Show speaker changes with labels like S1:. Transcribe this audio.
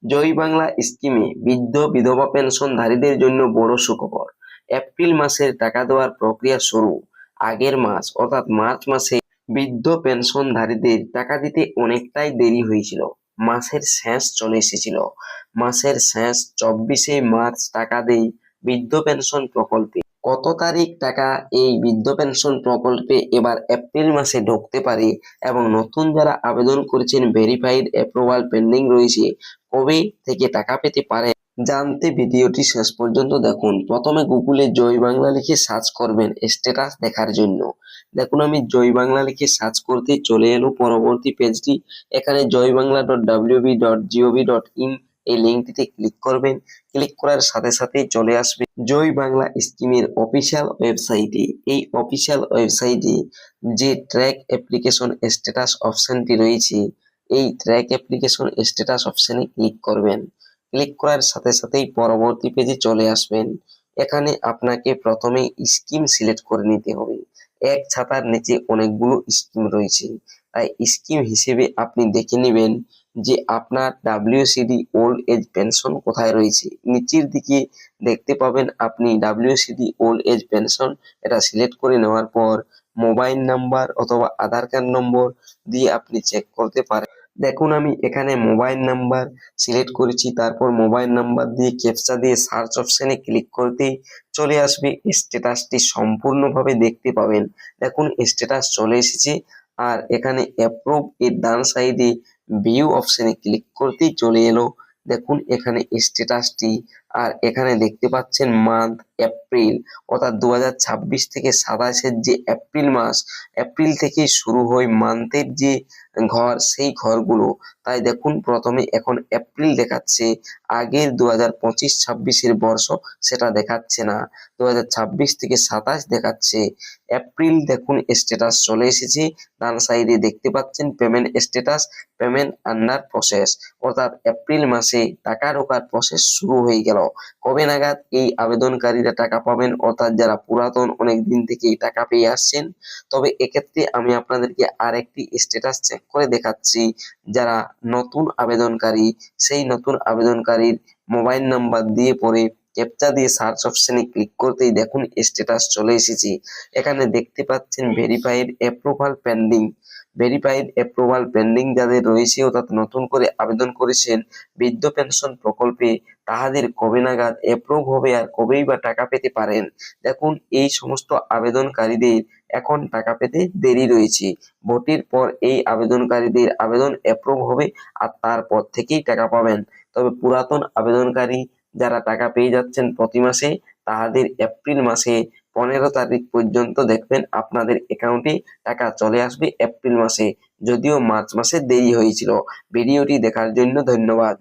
S1: জয় বাংলা স্কিমে বৃদ্ধ বিধবা পেনশনধারীদের জন্য বড় সুখবর। এপ্রিল মাসের টাকা দেওয়ার প্রক্রিয়া শুরু। আগের মাস অর্থাৎ মার্চ মাসে বৃদ্ধ পেনশনধারীদের টাকা দিতে অনেকটাই দেরি হয়েছিল। মাসের শেষ চলে এসেছিল। মাসের শেষ 24শে মার্চ টাকা দেয় বৃদ্ধ পেনশন প্রকল্পে। কত তারিখ টাকা এই বৃদ্ধ পেনশন প্রকল্পে এবার এপ্রিল মাসে ঢুকতে পারে এবং নতুন যারা আবেদন করেছেন ভেরিফাইড অ্যাপ্রুভাল পেন্ডিং রয়েছে কবে থেকে টাকা পেতে পারে জানতে ভিডিওটি শেষ পর্যন্ত দেখুন। প্রথমে গুগলে জয় বাংলা লিখে সার্চ করবেন স্ট্যাটাস দেখার জন্য। দেখুন আমি জয় বাংলা লিখে সার্চ করতে চলে এলো পরবর্তী পেজটি। এখানে joyBangla.wb.gov.in এই লিঙ্কটিতে ক্লিক করবেন। ক্লিক করার সাথে সাথেই চলে আসবে জয় বাংলা স্কিমের অফিসিয়াল ওয়েবসাইটে। এই অফিসিয়াল ওয়েবসাইটে যে ট্র্যাক অ্যাপ্লিকেশন স্ট্যাটাস অপশনটি রয়েছে, এই ট্র্যাক অ্যাপ্লিকেশন স্ট্যাটাস অপশনে ক্লিক করবেন। ক্লিক করার সাথে সাথেই পরবর্তী পেজে চলে আসবেন। এখানে আপনাকে প্রথমে স্কিম সিলেক্ট করে নিতে হবে। এক ছাতার নিচে অনেকগুলো স্কিম রয়েছে, তাই স্কিম হিসেবে আপনি দেখে নেবেন যে আপনার ডাব্লিউসিডি ওল্ড এজ পেনশন কোথায় রয়েছে। নিচের দিকে দেখতে পাবেন আপনি ডাব্লিউসিডি ওল্ড এজ পেনশন। এটা সিলেক্ট করে নেওয়ার পর মোবাইল নাম্বার অথবা আধার কার্ড নম্বর দিয়ে আপনি চেক করতে পারেন। দেখুন আমি এখানে মোবাইল নাম্বার সিলেক্ট করেছি, তারপর মোবাইল নাম্বার দিয়ে ক্যাপচা দিয়ে সার্চ অপশনে ক্লিক করতেই চলে আসবে স্ট্যাটাসটি সম্পূর্ণভাবে দেখতে পাবেন। দেখুন স্ট্যাটাস চলে এসেছে, আর এখানে অ্যাপ্রুভ এর ডান সাইডে ভিউ অপশনে ক্লিক করতেই চলে এলো। দেখুন এখানে স্ট্যাটাসটি, আর এখানে দেখতে পাচ্ছেন মান্থ এপ্রিল, অর্থাৎ 2026 থেকে 27-এর যে এপ্রিল মাস, এপ্রিল থেকে শুরু হয় মান্থের যে ঘর, সেই ঘরগুলো। তাই দেখুন প্রথমে এখন এপ্রিল দেখাচ্ছে, আগের 2025-26-এর বর্ষ সেটা দেখাচ্ছে না, 2026 থেকে 27 দেখাচ্ছে। এপ্রিল দেখুন স্ট্যাটাস চলে এসেছে। ডান সাইডে দেখতে পাচ্ছেন payment status, payment under process, অর্থাৎ এপ্রিল মাসে টাকা ঢোকার প্রসেস শুরু হয়ে গেল। কবে নাগাদ এই আবেদনকারীরা টাকা পাবেন, অর্থাৎ যারা পুরাতন অনেক দিন থেকে টাকা পেয়ে আসছেন। তবে এক্ষেত্রে আমি আপনাদেরকে আরেকটি স্ট্যাটাস চেক করে দেখাচ্ছি। যারা নতুন আবেদনকারী, সেই নতুন আবেদনকারীর মোবাইল নাম্বার দিয়ে পরে ক্যাপচা দিয়ে সার্চ অপশনে ক্লিক করতেই দেখুন স্ট্যাটাস চলে এসেছে। এখানে দেখতে পাচ্ছেন verified approval pending. Verified approval pending যাদের রয়েছে, অর্থাৎ নতুন করে আবেদন করেছেন বৃদ্ধ পেনশন প্রকল্পে, তাহাদের কবে নাগাদ অ্যাপ্রুভ হবে আর কবেই বা টাকা পেতে পারেন। দেখুন এই সমস্ত আবেদনকারীদের এখন টাকা পেতে দেরি রয়েছে। ভোটের পর এই আবেদনকারীদের আবেদন অ্যাপ্রুভ হবে আর তারপর থেকেই টাকা পাবেন। তবে পুরাতন আবেদনকারী যারা টাকা পেয়ে যাচ্ছেন প্রতি মাসে, তাহাদের এপ্রিল মাসে 15 তারিখ পর্যন্ত দেখবেন আপনাদের অ্যাকাউন্টে টাকা চলে আসবে এপ্রিল মাসে, যদিও মার্চ মাসে দেরি হয়েছিল। ভিডিওটি দেখার জন্য ধন্যবাদ।